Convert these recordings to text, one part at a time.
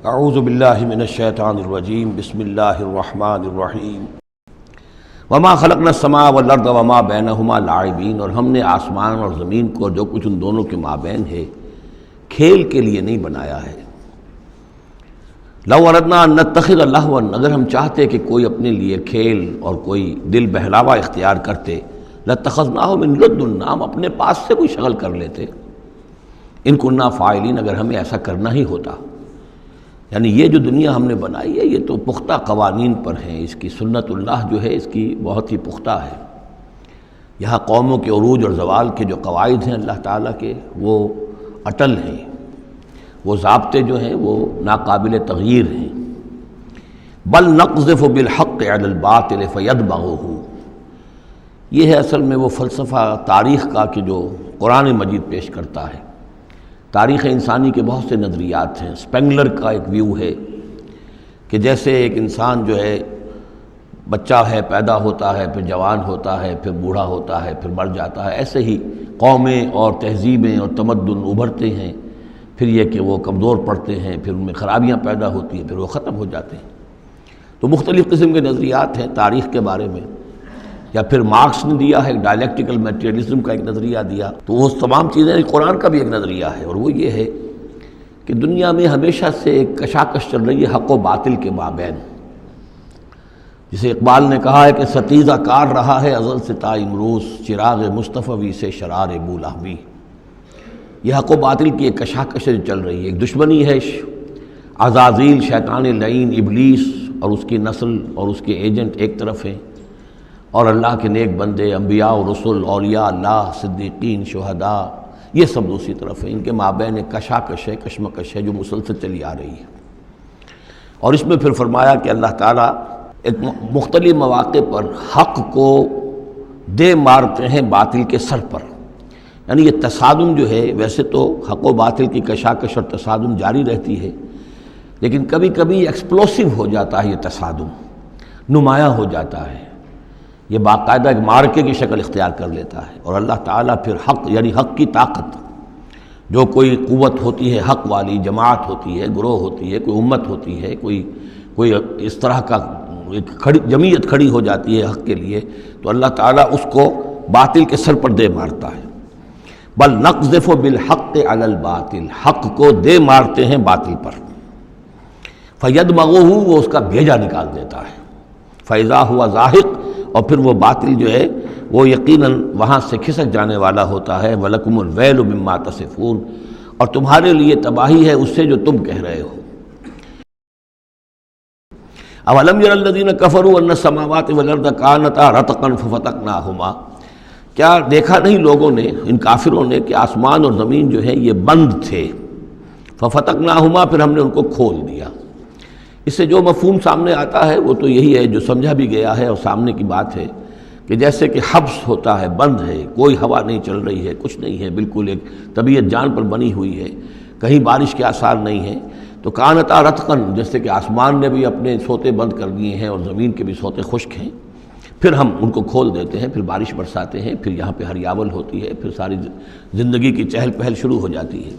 اعوذ باللہ من الشیطان الرجیم بسم اللہ الرحمن الرحیم وما خلقنا السماء والارض وما بینہما لاعبین، اور ہم نے آسمان اور زمین کو اور جو کچھ ان دونوں کے مابین ہے کھیل کے لیے نہیں بنایا ہے۔ لو اردنا ان نتخذ لہوا، اگر ہم چاہتے کہ کوئی اپنے لیے کھیل اور کوئی دل بہلاوا اختیار کرتے، لاتخذناہ من لدنا، ہم اپنے پاس سے کوئی شغل کر لیتے، ان کننا فاعلین، اگر ہمیں ایسا کرنا ہی ہوتا۔ یعنی یہ جو دنیا ہم نے بنائی ہے یہ تو پختہ قوانین پر ہیں، اس کی سنت اللہ جو ہے اس کی بہت ہی پختہ ہے۔ یہاں قوموں کے عروج اور زوال کے جو قواعد ہیں اللہ تعالیٰ کے وہ اٹل ہیں، وہ ضابطے جو ہیں وہ ناقابل تغییر ہیں۔ بل نقذف بالحق علی الباطل فیدمغہ، یہ ہے اصل میں وہ فلسفہ تاریخ کا کہ جو قرآن مجید پیش کرتا ہے۔ تاریخ انسانی کے بہت سے نظریات ہیں۔ اسپینگلر کا ایک ویو ہے کہ جیسے ایک انسان جو ہے بچہ ہے، پیدا ہوتا ہے، پھر جوان ہوتا ہے، پھر بوڑھا ہوتا ہے، پھر مر جاتا ہے، ایسے ہی قومیں اور تہذیبیں اور تمدن ابھرتے ہیں، پھر یہ کہ وہ کمزور پڑتے ہیں، پھر ان میں خرابیاں پیدا ہوتی ہیں، پھر وہ ختم ہو جاتے ہیں۔ تو مختلف قسم کے نظریات ہیں تاریخ کے بارے میں، یا پھر مارکس نے دیا ہے ڈائلیکٹیکل میٹیریلزم کا ایک نظریہ دیا، تو وہ تمام چیزیں قرآن کا بھی ایک نظریہ ہے، اور وہ یہ ہے کہ دنیا میں ہمیشہ سے ایک کشاکش چل رہی ہے حق و باطل کے مابین۔ جسے اقبال نے کہا ہے کہ ستیزہ کار رہا ہے ازل سے تا امروز، چراغ مصطفی سے شرار بولہوی۔ یہ حق و باطل کی ایک کشاکش چل رہی ہے، ایک دشمنی ہے، عزازیل شیطان لعین ابلیس اور اس کی نسل اور اس کے ایجنٹ ایک طرف ہیں، اور اللہ کے نیک بندے، انبیاء و رسل، اولیاء اللہ، صدیقین، شہداء، یہ سب دوسری طرف ہیں۔ ان کے مابین ایک کشاکش ہے، کشمکش ہے جو مسلسل چلی آ رہی ہے۔ اور اس میں پھر فرمایا کہ اللہ تعالیٰ ایک مختلف مواقع پر حق کو دے مارتے ہیں باطل کے سر پر۔ یعنی یہ تصادم جو ہے، ویسے تو حق و باطل کی کشاکش اور تصادم جاری رہتی ہے، لیکن کبھی کبھی ایکسپلوسیو ہو جاتا ہے، یہ تصادم نمایاں ہو جاتا ہے، یہ باقاعدہ ایک مارکے کی شکل اختیار کر لیتا ہے۔ اور اللہ تعالیٰ پھر حق، یعنی حق کی طاقت، جو کوئی قوت ہوتی ہے حق والی، جماعت ہوتی ہے، گروہ ہوتی ہے، کوئی امت ہوتی ہے، کوئی اس طرح کا ایک جمعیت کھڑی ہو جاتی ہے حق کے لیے، تو اللہ تعالیٰ اس کو باطل کے سر پر دے مارتا ہے۔ بل نقذف بالحق علی الباطل، حق کو دے مارتے ہیں باطل پر، فیدمغہ، وہ اس کا بھیجا نکال دیتا ہے، فاذا ہوا زاہق، اور پھر وہ باطل جو ہے وہ یقیناً وہاں سے کھسک جانے والا ہوتا ہے۔ وَلَكُمُ الْوَيْلُ مِمَّا تَصِفُونَ، اور تمہارے لیے تباہی ہے اس سے جو تم کہہ رہے ہو۔ أَوَلَمْ يَرَ الَّذِينَ كَفَرُوا أَنَّ السَّمَاوَاتِ وَالْأَرْضَ كَانَتَا رَتْقًا فَفَتَقْنَاهُمَا، کیا دیکھا نہیں لوگوں نے، ان کافروں نے، کہ آسمان اور زمین جو ہے یہ بند تھے، فَفَتَقْنَاهُمَا، پھر ہم نے ان کو کھول دیا۔ اس سے جو مفہوم سامنے آتا ہے وہ تو یہی ہے جو سمجھا بھی گیا ہے اور سامنے کی بات ہے، کہ جیسے کہ حبس ہوتا ہے، بند ہے، کوئی ہوا نہیں چل رہی ہے، کچھ نہیں ہے، بالکل ایک طبیعت جان پر بنی ہوئی ہے، کہیں بارش کے آثار نہیں ہیں، تو کانتا رتقن، جیسے کہ آسمان نے بھی اپنے سوتے بند کر دیے ہیں اور زمین کے بھی سوتے خشک ہیں، پھر ہم ان کو کھول دیتے ہیں، پھر بارش برساتے ہیں، پھر یہاں پہ ہریاول ہوتی ہے، پھر ساری زندگی کی چہل پہل شروع ہو جاتی ہے۔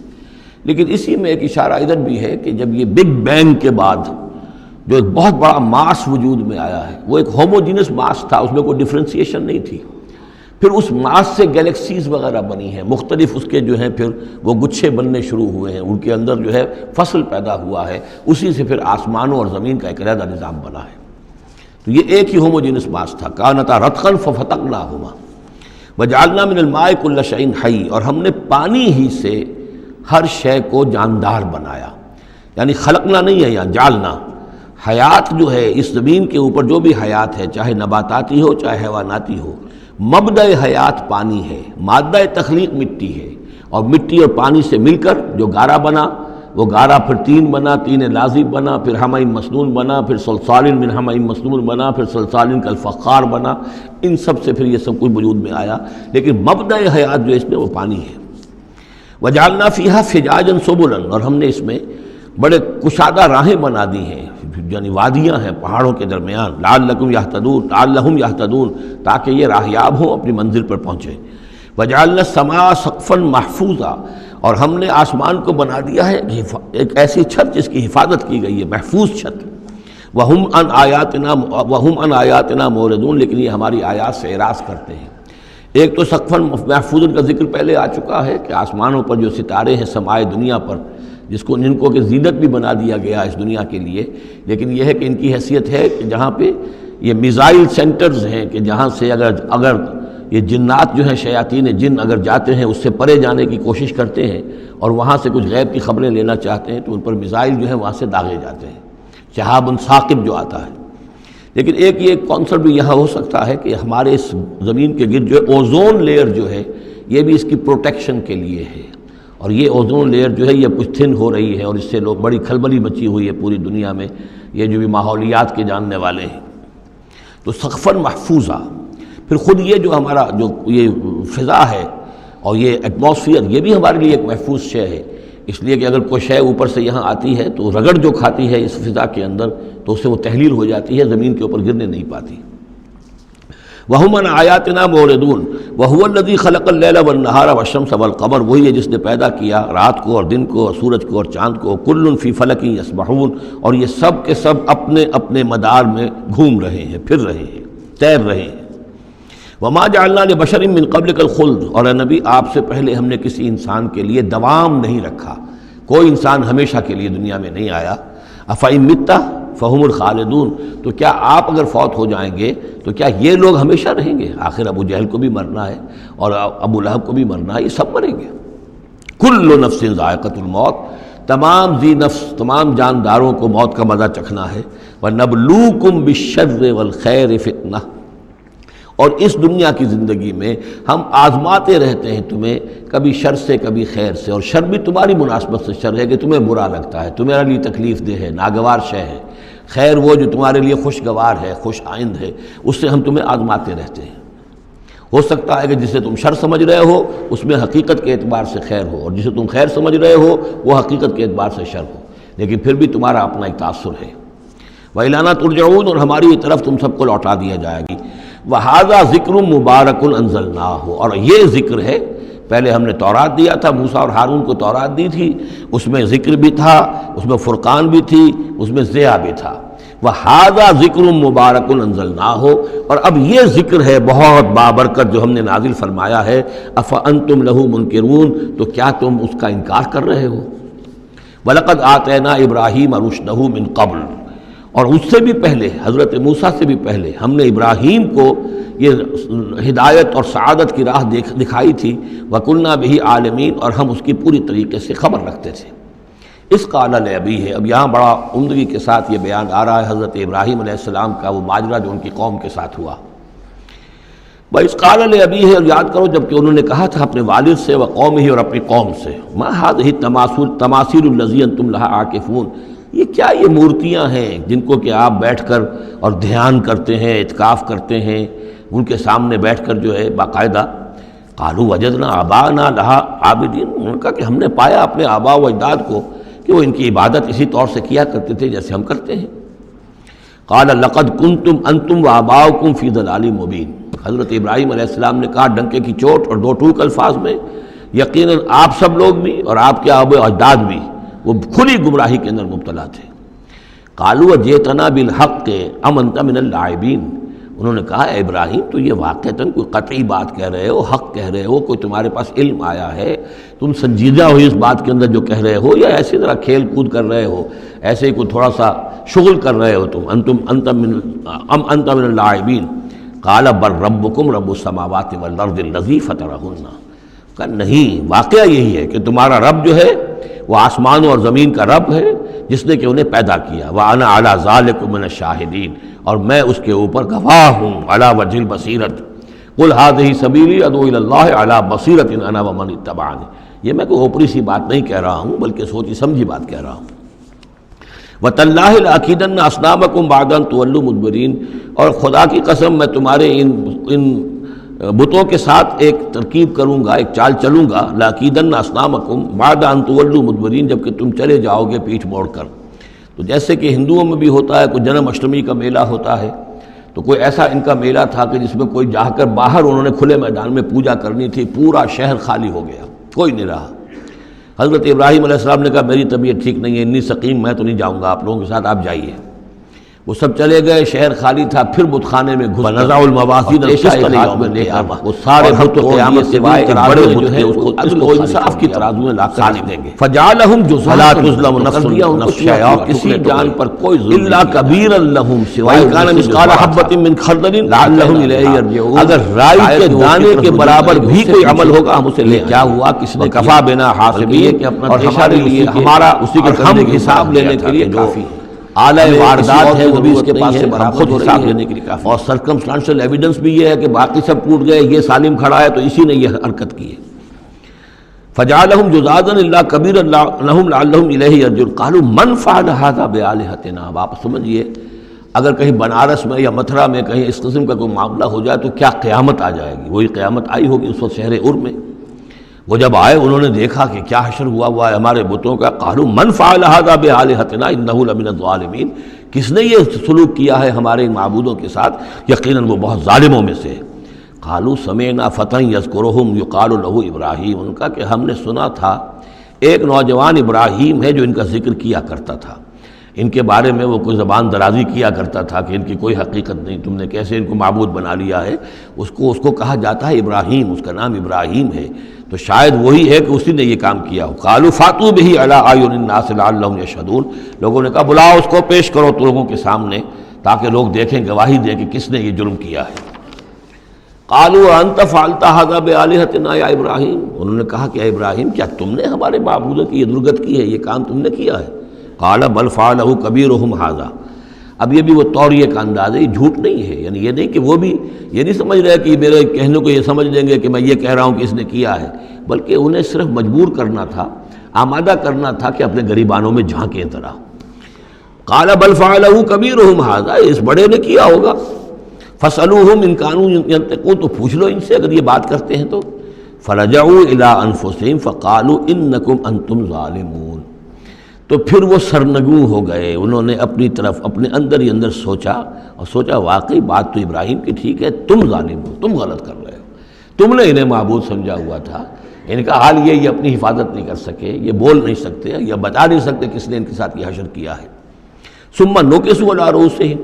لیکن اسی میں ایک اشارہ ادھر بھی ہے کہ جب یہ بگ بینگ کے بعد جو ایک بہت بڑا ماس وجود میں آیا ہے، وہ ایک ہوموجینس ماس تھا، اس میں کوئی ڈفرینسیشن نہیں تھی، پھر اس ماس سے گیلیکسیز وغیرہ بنی ہیں، مختلف اس کے جو ہیں پھر وہ گچھے بننے شروع ہوئے ہیں، ان کے اندر جو ہے فصل پیدا ہوا ہے، اسی سے پھر آسمانوں اور زمین کا ایک علیحدہ نظام بنا ہے۔ تو یہ ایک ہی ہوموجینس ماس تھا، کانتا رتقا ففتقناہما وجعلنا من الماء کل شیء حی، اور ہم نے پانی ہی سے ہر شے کو جاندار بنایا، یعنی خلقنا نہیں ہے یہاں، جعلنا۔ حیات جو ہے اس زمین کے اوپر، جو بھی حیات ہے، چاہے نباتاتی ہو چاہے حیواناتی ہو، مبدأ حیات پانی ہے، مادہ تخلیق مٹی ہے، اور مٹی اور پانی سے مل کر جو گارا بنا، وہ گارا پھر تین بنا، تین لازب بنا، پھر حمأ مسنون بنا، پھر صلصال من حمأ مسنون بنا، پھر صلصال کالفخار بنا، ان سب سے پھر یہ سب کچھ وجود میں آیا، لیکن مبدأ حیات جو اس میں وہ پانی ہے۔ وجعلنا فیہا فجاجا سبلا، اور ہم نے اس میں بڑے کشادہ راہیں بنا دی ہیں، یعنی وادیاں ہیں پہاڑوں کے درمیان، لعلکم یہتدون، لعلہم یہتدون، تاکہ یہ راہیاب ہوں، اپنی منزل پر پہنچے۔ وجعلنا السماء سقفا محفوظا، اور ہم نے آسمان کو بنا دیا ہے ایک ایسی چھت جس کی حفاظت کی گئی ہے، محفوظ چھت۔ وَهُمْ عَنْ آیَاتِنَا مُعْرِضُونَ، لیکن یہ ہماری آیات سے اعراض کرتے ہیں۔ ایک تو سقفاً محفوظ کا ذکر پہلے آ چکا ہے کہ آسمانوں پر جو ستارے ہیں سمائے دنیا پر، جن کو کہ زینت بھی بنا دیا گیا اس دنیا کے لیے، لیکن یہ ہے کہ ان کی حیثیت ہے کہ جہاں پہ یہ میزائل سینٹرز ہیں کہ جہاں سے اگر یہ جنات جو ہیں شیاطین جن اگر جاتے ہیں اس سے پرے جانے کی کوشش کرتے ہیں اور وہاں سے کچھ غیب کی خبریں لینا چاہتے ہیں تو ان پر میزائل جو ہیں وہاں سے داغے جاتے ہیں، شہاب ثاقب جو آتا ہے۔ لیکن ایک یہ کانسیپٹ بھی یہاں ہو سکتا ہے کہ ہمارے اس زمین کے گرد جو اوزون لیئر جو ہے یہ بھی اس کی پروٹیکشن کے لیے ہے، اور یہ اوزون لیئر جو ہے یہ کچھ تھن ہو رہی ہے اور اس سے لوگ بڑی کھلبلی مچی ہوئی ہے پوری دنیا میں، یہ جو بھی ماحولیات کے جاننے والے ہیں۔ تو سقفاً محفوظہ، پھر خود یہ جو ہمارا جو یہ فضا ہے اور یہ ایٹماسفیئر یہ بھی ہمارے لیے ایک محفوظ شے ہے، اس لیے کہ اگر کوئی شے اوپر سے یہاں آتی ہے تو رگڑ جو کھاتی ہے اس فضا کے اندر تو اس سے وہ تحلیل ہو جاتی ہے، زمین کے اوپر گرنے نہیں پاتی۔ وَهُمْ عَنْ آیَاتِنَا مُعْرِضُونَ وَهُوَ الَّذِي خَلَقَ اللَّيْلَ وَالنَّهَارَ وَالشَّمْسَ وَالْقَمَرَ، وہی ہے جس نے پیدا کیا رات کو اور دن کو اور سورج کو اور چاند کو، كُلٌّ فِي فَلَكٍ يَسْبَحُونَ، اور یہ سب کے سب اپنے اپنے مدار میں گھوم رہے ہیں، پھر رہے ہیں، تیر رہے ہیں۔ وَمَا جَعَلْنَا لِبَشَرٍ مِّن قَبْلِكَ الْخُلْدَ، اور اے نبی آپ سے پہلے ہم نے کسی انسان کے لیے دوام نہیں رکھا، کوئی انسان ہمیشہ کے لیے دنیا میں نہیں آیا۔ أَفَإِن مِتَّ فَهُمُ الْخَالِدُونَ، تو کیا آپ اگر فوت ہو جائیں گے تو کیا یہ لوگ ہمیشہ رہیں گے؟ آخر ابو جہل کو بھی مرنا ہے اور ابو لہب کو بھی مرنا ہے، یہ سب مریں گے۔ کل نفس ذائقۃ الموت، تمام ذی نفس تمام جانداروں کو موت کا مزہ چکھنا ہے۔ وَنَبْلُوكُمْ بِالشَّرِّ وَالْخَيْرِ فِتْنَةً، اور اس دنیا کی زندگی میں ہم آزماتے رہتے ہیں تمہیں، کبھی شر سے کبھی خیر سے، اور شر بھی تمہاری مناسبت سے شر ہے کہ تمہیں برا لگتا ہے، تمہارے لیے تکلیف دہ ہے، ناگوار شے ہے، خیر وہ جو تمہارے لیے خوشگوار ہے، خوش آئند ہے، اس سے ہم تمہیں آزماتے رہتے ہیں۔ ہو سکتا ہے کہ جسے تم شر سمجھ رہے ہو اس میں حقیقت کے اعتبار سے خیر ہو، اور جسے تم خیر سمجھ رہے ہو وہ حقیقت کے اعتبار سے شر ہو، لیکن پھر بھی تمہارا اپنا ایک تاثر ہے۔ وَإِلَيْنَا تُرْجَعُونَ، اور ہماری طرف تم سب کو لوٹا دیا جائے گی۔ وَهَذَا ذِكْرٌ مُبَارَكٌ أَنزَلْنَاهُ، اور یہ ذکر ہے، پہلے ہم نے تورات دیا تھا، موسیٰ اور ہارون کو تورات دی تھی، اس میں ذکر بھی تھا، اس میں فرقان بھی تھی، اس میں ضیاء بھی تھا۔ وَهَذَا ذِكْرٌ مُبَارَكٌ أَنزَلْنَاهُ، اور اب یہ ذکر ہے بہت بابرکت جو ہم نے نازل فرمایا ہے۔ أَفَأَنْتُمْ لَهُ مُنْكِرُونَ، تو کیا تم اس کا انکار کر رہے ہو؟ وَلَقَدْ آتَيْنَا إِبْرَاهِيمَ رُشْدَهُ مِنْ قَبْلُ، اور اس سے بھی پہلے حضرت موسیٰ سے بھی پہلے ہم نے ابراہیم کو یہ ہدایت اور سعادت کی راہ دکھائی تھی۔ وَكُنَّا بِهِ عَالِمِينَ، اور ہم اس کی پوری طریقے سے خبر رکھتے تھے۔ اس قال لأبیہ، اب یہاں بڑا عمدگی کے ساتھ یہ بیان آ رہا ہے حضرت ابراہیم علیہ السلام کا وہ ماجرا جو ان کی قوم کے ساتھ ہوا۔ وَإِذْ قَالَ لِأَبِيهِ، اور یاد کرو جب کہ انہوں نے کہا تھا اپنے والد سے، وَقَوْمِهِ، اور اپنی قوم سے، مَا هَذِهِ التَّمَاثِيلُ الَّتِي أَنْتُمْ لَهَا عَاكِفُونَ، یہ کیا یہ مورتیاں ہیں جن کو کہ آپ بیٹھ کر اور دھیان کرتے ہیں، اعتکاف کرتے ہیں، ان کے سامنے بیٹھ کر جو ہے باقاعدہ۔ قالوا وجدنا آباءنا لها عابدین، انہوں نے کہا کہ ہم نے پایا اپنے آباء و اجداد کو کہ وہ ان کی عبادت اسی طور سے کیا کرتے تھے جیسے ہم کرتے ہیں۔ قال لقد کنتم انتم وآباؤکم فی ضلال مبین، حضرت ابراہیم علیہ السلام نے کہا ڈنکے کی چوٹ اور دو ٹوک الفاظ میں، یقیناً آپ سب لوگ بھی اور آپ کے آباء و اجداد بھی وہ کھلی گمراہی کے اندر مبتلا تھے۔ قالوا جئتنا بالحق ام انت من اللاعبین، انہوں نے کہا اے ابراہیم تو یہ واقعتاً کوئی قطعی بات کہہ رہے ہو، حق کہہ رہے ہو، کوئی تمہارے پاس علم آیا ہے، تم سنجیدہ ہو اس بات کے اندر جو کہہ رہے ہو، یا ایسے ذرا کھیل کود کر رہے ہو، ایسے ہی کوئی تھوڑا سا شغل کر رہے ہو تم؟ انت من اللاعبین۔ قال بل ربکم رب السماوات والارض الذی فطرہن، کہا نہیں، واقعہ یہی ہے کہ تمہارا رب جو ہے وہ آسمانوں اور زمین کا رب ہے جس نے کہ انہیں پیدا کیا۔ وَأَنَا عَلَىٰ ذَلِكُم مِّنَ الشَّاهِدِينَ، اور میں اس کے اوپر گواہ ہوں، عَلَىٰ وَجْهِ الْبَصِيرَةِ قُلْ هَٰذِهِ سَبِيلِي أَدْعُو إِلَى اللَّهِ عَلَىٰ بَصِيرَةٍ أَنَا وَمَنِ اتَّبَعَنِي، یہ میں کوئی اوپری سی بات نہیں کہہ رہا ہوں بلکہ سوچی سمجھی بات کہہ رہا ہوں۔ وَتَاللَّهِ لَأَكِيدَنَّ أَصْنَامَكُمْ بَعْدَ أَن تُوَلُّوا مُدْبِرِينَ، اور خدا کی قسم میں تمہارے ان بتوں کے ساتھ ایک ترکیب کروں گا، ایک چال چلوں گا، لَأَكِيدَنَّ أَصْنَامَكُمْ بَعْدَ أَن تُوَلُّوا مُدْبِرِينَ، جب کہ تم چلے جاؤ گے پیٹھ موڑ کر۔ تو جیسے کہ ہندوؤں میں بھی ہوتا ہے، کوئی جنم اشٹمی کا میلہ ہوتا ہے، تو کوئی ایسا ان کا میلہ تھا کہ جس میں کوئی جا کر باہر انہوں نے کھلے میدان میں پوجا کرنی تھی، پورا شہر خالی ہو گیا، کوئی نہیں رہا۔ حضرت ابراہیم علیہ السلام نے کہا میری طبیعت ٹھیک نہیں ہے، انی سقیم، میں تو نہیں جاؤں گا آپ لوگوں کے ساتھ، آپ جائیے۔ وہ سب چلے گئے، شہر خالی تھا، پھر بت خانے میں گھس نزع الموازین القسط لیوم القیامہ، وہ سارے بت قیامت سوائے ایک بڑے بت ہیں اس کو عدل و انصاف کی ترازو میں لا کر دیں گے۔ فجعلہم جزءا لا تظلم نفس شیئا، کسی جان پر کوئی ظلم الا کبیرا لہم سوائے کان مثقال حبۃ من خردل لعلہم الیہ یرجعون، اگر رائی کے دانے کے برابر بھی کوئی عمل ہوگا ہم اسے لے کیا ہوا، کس نے کفا بنا حاسبین، اور ہمارے لیے ہمارا اسی کے ہم حساب لینے کے لیے کافی ہے۔ اعلیٰ واردات ہے وہ بھی اس کے پاس سے ہم خود حساب لینے کے لیے کافی، اور سرکمسٹانشل ایویڈنس بھی یہ ہے کہ باقی سب ٹوٹ گئے، یہ سالم کھڑا ہے تو اسی نے یہ حرکت کی ہے۔ فجعلہم جزازا الا کبیرا لہم لعلہم الیہ یرجعون قالوا من فعل هذا بآلہتنا۔ اب آپ سمجھیے اگر کہیں بنارس میں یا متھرا میں کہیں اس قسم کا کوئی معاملہ ہو جائے تو کیا قیامت آ جائے گی۔ وہی قیامت آئی ہوگی اس وقت شہر ار میں۔ وہ جب آئے انہوں نے دیکھا کہ کیا حشر ہوا ہے ہمارے بتوں کا، قالوا من فعل هذا بآلہتنا انہ لمن الظالمین، کس نے یہ سلوک کیا ہے ہمارے ان معبودوں کے ساتھ، یقیناً وہ بہت ظالموں میں سے ہے۔ قالوا سمعنا فتى یذکرہم یقال له ابراہیم، ان کا کہ ہم نے سنا تھا ایک نوجوان ابراہیم ہے جو ان کا ذکر کیا کرتا تھا، ان کے بارے میں وہ کوئی زبان درازی کیا کرتا تھا کہ ان کی کوئی حقیقت نہیں، تم نے کیسے ان کو معبود بنا لیا ہے۔ اس کو کہا جاتا ہے ابراہیم، اس کا نام ابراہیم ہے، تو شاید وہی ہے کہ اسی نے یہ کام کیا ہو۔ قالوا فاتوا به علی اعین الناس لعلهم یشهدون، لوگوں نے کہا بلاؤ اس کو، پیش کرو تو لوگوں کے سامنے تاکہ لوگ دیکھیں، گواہی دیں کہ کس نے یہ جرم کیا ہے۔ قالوا انت فعلت هذا بآلہتنا یا ابراہیم، انہوں نے کہا کہ اے ابراہیم کیا تم نے ہمارے معبودوں کی یہ درگت کی ہے، یہ کام تم نے کیا ہے۔ قال بل فعلہ کبیرہم ھذا، اب یہ بھی وہ توریہ کا انداز ہے، یہ جھوٹ نہیں ہے، یعنی یہ نہیں کہ وہ بھی یہ نہیں سمجھ رہے کہ میرے کہنے کو یہ سمجھ لیں گے کہ میں یہ کہہ رہا ہوں کہ اس نے کیا ہے، بلکہ انہیں صرف مجبور کرنا تھا، آمادہ کرنا تھا کہ اپنے گریبانوں میں جھانکیں طرح۔ قال بل فعلہ کبیرہم ھذا، اس بڑے نے کیا ہوگا، فاسألوہم ان کانوا ینطقون، تو پوچھ لو ان سے اگر یہ بات کرتے ہیں تو۔ فرجعوا الی انفسہم فقالوا انکم انتم ظالمون، تو پھر وہ سرنگوں ہو گئے، انہوں نے اپنی طرف اپنے اندر ہی اندر سوچا، اور سوچا واقعی بات تو ابراہیم کی ٹھیک ہے، تم ظالم ہو، تم غلط کر رہے ہو، تم نے انہیں معبود سمجھا ہوا تھا۔ ان کا حال یہ اپنی حفاظت نہیں کر سکے، یہ بول نہیں سکتے یا بتا نہیں سکتے کس نے ان کے ساتھ یہ حشر کیا ہے۔ ثم نکسوا علی رؤوسہم،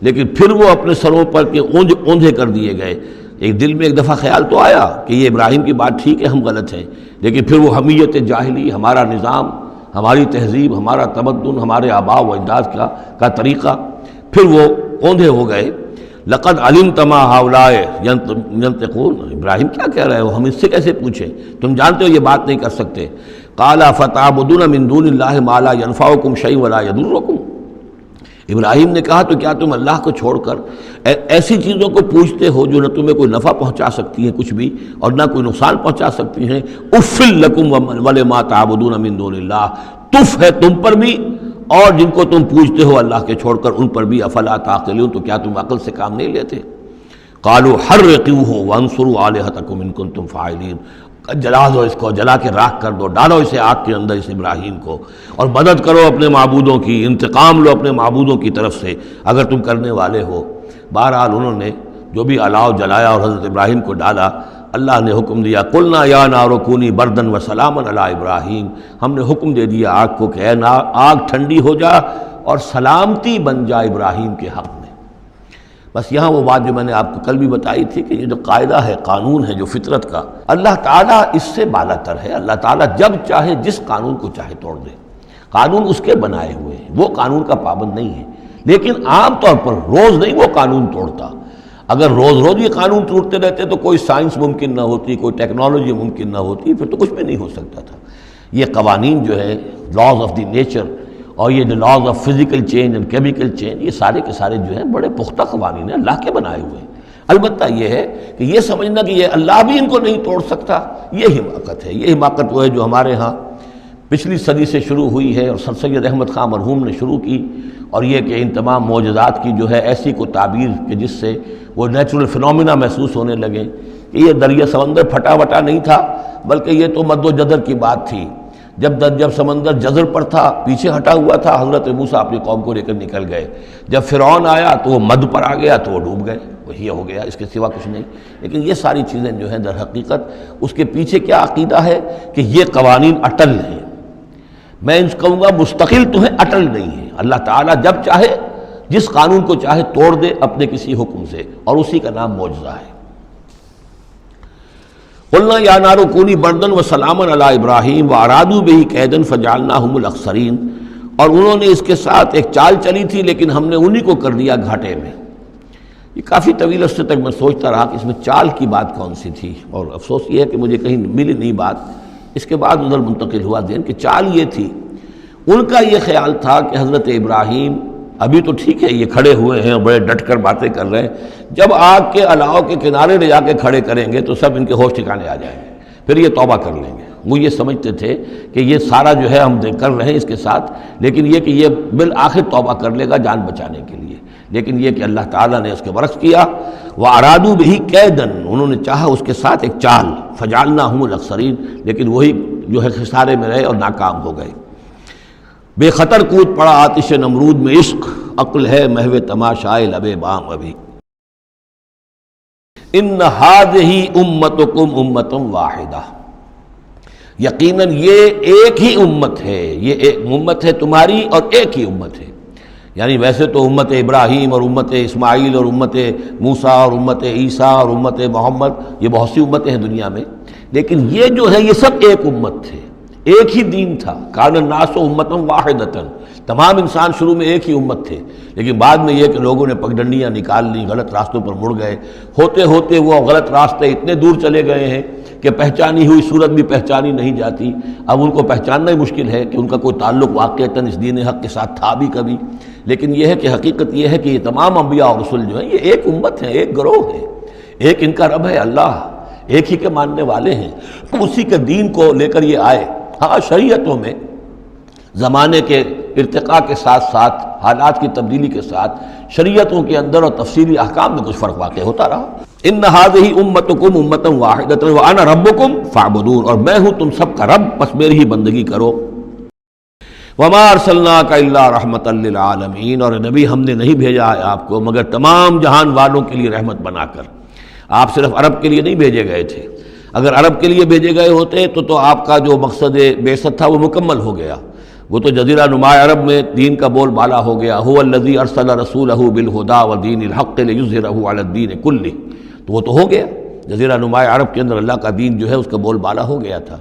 لیکن پھر وہ اپنے سروں پر کے اوندھے کر دیے گئے۔ ایک دل میں ایک دفعہ خیال تو آیا کہ یہ ابراہیم کی بات ٹھیک ہے، ہم غلط ہیں، لیکن پھر وہ حمیت جاہلی، ہمارا نظام، ہماری تہذیب، ہمارا تمدن، ہمارے آباء و اجداد کا طریقہ، پھر وہ اوندھے ہو گئے۔ لقد علمت ما هؤلاء ينطقون، ابراہیم کیا کہہ رہے ہو، ہم اس سے کیسے پوچھیں، تم جانتے ہو یہ بات نہیں کر سکتے۔ قال فتعبدون من دون اللہ ما لا ينفعكم شيئا ولا يضركم، ابراہیم نے کہا تو کیا تم اللہ کو چھوڑ کر ایسی چیزوں کو پوچھتے ہو جو نہ تمہیں کوئی نفع پہنچا سکتی ہیں کچھ بھی، اور نہ کوئی نقصان پہنچا سکتی ہیں۔ اف لکم ولما تعبدون من دون اللہ، تف ہے تم پر بھی اور جن کو تم پوچھتے ہو اللہ کے چھوڑ کر ان پر بھی۔ افلا تعقلون، تو کیا تم عقل سے کام نہیں لیتے؟ قالوا حرقوه وانصروا آلہتکم ان کنتم فاعلین، جلا دو اس کو، جلا کے راکھ کر دو، ڈالو اسے آگ کے اندر اس ابراہیم کو، اور مدد کرو اپنے معبودوں کی، انتقام لو اپنے معبودوں کی طرف سے اگر تم کرنے والے ہو۔ بہرحال انہوں نے جو بھی الاؤ جلایا اور حضرت ابراہیم کو ڈالا، اللہ نے حکم دیا قلنا یا نار کونی بردن و سلاما علی ابراہیم، ہم نے حکم دے دیا آگ کو کہ اے آگ ٹھنڈی ہو جا اور سلامتی بن جا ابراہیم کے حق میں۔ بس یہاں وہ بات جو میں نے آپ کو کل بھی بتائی تھی کہ یہ جو قاعدہ ہے، قانون ہے جو فطرت کا، اللہ تعالیٰ اس سے بالا تر ہے۔ اللہ تعالیٰ جب چاہے جس قانون کو چاہے توڑ دے، قانون اس کے بنائے ہوئے ہیں، وہ قانون کا پابند نہیں ہے، لیکن عام طور پر روز نہیں وہ قانون توڑتا۔ اگر روز روز یہ قانون ٹوٹتے رہتے تو کوئی سائنس ممکن نہ ہوتی، کوئی ٹیکنالوجی ممکن نہ ہوتی، پھر تو کچھ بھی نہیں ہو سکتا تھا۔ یہ قوانین جو ہے لاز آف دی نیچر اور یہ laws of physical change and chemical change, یہ سارے کے سارے جو ہیں بڑے پختہ قوانین ہیں، اللہ کے بنائے ہوئے ہیں۔ البتہ یہ ہے کہ یہ سمجھنا کہ یہ اللہ بھی ان کو نہیں توڑ سکتا، یہ حماقت ہے۔ یہ حماقت وہ ہے جو ہمارے ہاں پچھلی صدی سے شروع ہوئی ہے اور سر سید احمد خان مرحوم نے شروع کی، اور یہ کہ ان تمام معجزات کی جو ہے ایسی کو تعبیر کہ جس سے وہ نیچرل فنومینا محسوس ہونے لگے کہ یہ دریا سمندر پھٹا وٹا نہیں تھا، بلکہ یہ تو مد و جدر کی بات تھی۔ جب سمندر جزر پر تھا پیچھے ہٹا ہوا تھا، حضرت موسیٰ اپنی قوم کو لے کر نکل گئے، جب فرعون آیا تو وہ مد پر آ گیا تو وہ ڈوب گئے، وہی ہو گیا، اس کے سوا کچھ نہیں۔ لیکن یہ ساری چیزیں جو ہیں در حقیقت اس کے پیچھے کیا عقیدہ ہے کہ یہ قوانین اٹل ہیں، میں ان کہوں گا مستقل تو ہیں، اٹل نہیں ہیں۔ اللہ تعالیٰ جب چاہے جس قانون کو چاہے توڑ دے اپنے کسی حکم سے، اور اسی کا نام معجزہ ہے۔ قلنا یا نار کونی بردن وسلاما علی ابراہیم وارادوا بہ کیدا فجعلناہم الاخسرین، اور انہوں نے اس کے ساتھ ایک چال چلی تھی لیکن ہم نے انہی کو کر دیا گھاٹے میں۔ یہ کافی طویل عرصے تک میں سوچتا رہا کہ اس میں چال کی بات کون سی تھی، اور افسوس یہ ہے کہ مجھے کہیں ملی نہیں بات۔ اس کے بعد ادھر منتقل ہوا ذہن کہ چال یہ تھی، ان کا یہ خیال تھا کہ حضرت ابراہیم ابھی تو ٹھیک ہے یہ کھڑے ہوئے ہیں بڑے ڈٹ کر باتیں کر رہے ہیں، جب آگ کے الاؤ کے کنارے لے جا کے کھڑے کریں گے تو سب ان کے ہوش ٹھکانے آ جائیں گے، پھر یہ توبہ کر لیں گے۔ وہ یہ سمجھتے تھے کہ یہ سارا جو ہے ہم کر رہے ہیں اس کے ساتھ، لیکن یہ کہ یہ بالآخر توبہ کر لے گا جان بچانے کے لیے، لیکن یہ کہ اللہ تعالیٰ نے اس کے برعکس کیا۔ وَأَرَادُوا بِهِ كَيْدًا، انہوں نے چاہا اس کے ساتھ ایک چال، فَجَعَلْنَاهُمُ الْأَخْسَرِينَ، لیکن وہی جو ہے خسارے میں رہے اور ناکام ہو گئے۔ بے خطر کود پڑا آتش نمرود میں عشق، عقل ہے محو تماشائے لب بام ابھی۔ ان ہذہ امتکم امۃ واحدہ، یقیناً یہ ایک ہی امت ہے، یہ ایک امت ہے تمہاری اور ایک ہی امت ہے۔ یعنی ویسے تو امت ابراہیم اور امت اسماعیل اور امت موسیٰ اور امت عیسیٰ اور امت محمد، یہ بہت سی امتیں ہیں دنیا میں، لیکن یہ جو ہے یہ سب ایک امت تھے، ایک ہی دین تھا۔ کان الناس امۃ واحدۃ، تمام انسان شروع میں ایک ہی امت تھے، لیکن بعد میں یہ کہ لوگوں نے پگڈنڈیاں نکال لی، غلط راستوں پر مڑ گئے، ہوتے ہوتے وہ غلط راستے اتنے دور چلے گئے ہیں کہ پہچانی ہوئی صورت بھی پہچانی نہیں جاتی۔ اب ان کو پہچاننا ہی مشکل ہے کہ ان کا کوئی تعلق واقعتاً اس دین حق کے ساتھ تھا بھی کبھی، لیکن یہ ہے کہ حقیقت یہ ہے کہ یہ تمام انبیاء اور رسل جو ہیں یہ ایک امت ہیں، ایک گروہ ہے، ایک ان کا رب ہے اللہ، ایک ہی کے ماننے والے ہیں، اسی کے دین کو لے کر یہ آئے۔ ہاں شریعتوں میں زمانے کے ارتقاء کے ساتھ ساتھ، حالات کی تبدیلی کے ساتھ، شریعتوں کے اندر اور تفصیلی احکام میں کچھ فرق واقع ہوتا رہا۔ ان ھذہ امتکم امۃ واحدۃ وانا ربکم فاعبدون، اور میں ہوں تم سب کا رب، بس میری ہی بندگی کرو۔ وما ارسلناک الا رحمۃ للعالمین، اور نبی ہم نے نہیں بھیجا ہے آپ کو مگر تمام جہان والوں کے لیے رحمت بنا کر۔ آپ صرف عرب کے لیے نہیں بھیجے گئے تھے، اگر عرب کے لیے بھیجے گئے ہوتے تو آپ کا جو مقصد بعثت تھا وہ مکمل ہو گیا، وہ تو جزیرہ نما عرب میں دین کا بول بالا ہو گیا۔ هو الذی ارسل رسولہ بالہدی ودین الحق لیظہرہ علی الدین کلہ، تو وہ تو ہو گیا، جزیرہ نما عرب کے اندر اللہ کا دین جو ہے اس کا بول بالا ہو گیا تھا۔